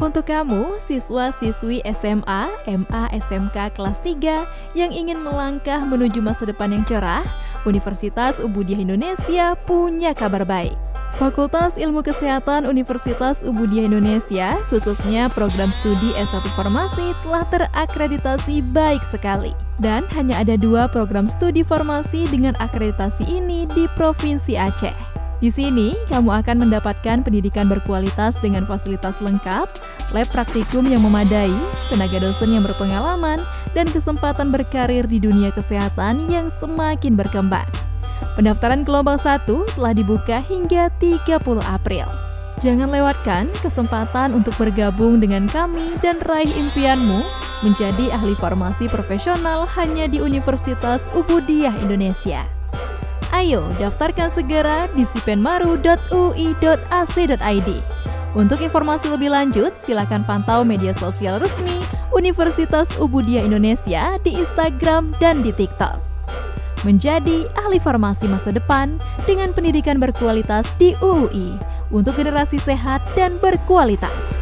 Untuk kamu, siswa-siswi SMA, MA, SMK kelas 3 yang ingin melangkah menuju masa depan yang cerah, Universitas Ubudiyah Indonesia punya kabar baik. Fakultas Ilmu Kesehatan Universitas Ubudiyah Indonesia, khususnya program studi S1 Farmasi, telah terakreditasi baik sekali. Dan hanya ada 2 program studi farmasi dengan akreditasi ini di Provinsi Aceh. Di sini, kamu akan mendapatkan pendidikan berkualitas dengan fasilitas lengkap, lab praktikum yang memadai, tenaga dosen yang berpengalaman, dan kesempatan berkarir di dunia kesehatan yang semakin berkembang. Pendaftaran gelombang 1 telah dibuka hingga 30 April. Jangan lewatkan kesempatan untuk bergabung dengan kami dan raih impianmu menjadi ahli farmasi profesional hanya di Universitas Ubudiyah Indonesia. Ayo, daftarkan segera di sipenmaru.ui.ac.id. Untuk informasi lebih lanjut, silakan pantau media sosial resmi Universitas Ubudiyah Indonesia di Instagram dan di TikTok. Menjadi ahli farmasi masa depan dengan pendidikan berkualitas di UUI untuk generasi sehat dan berkualitas.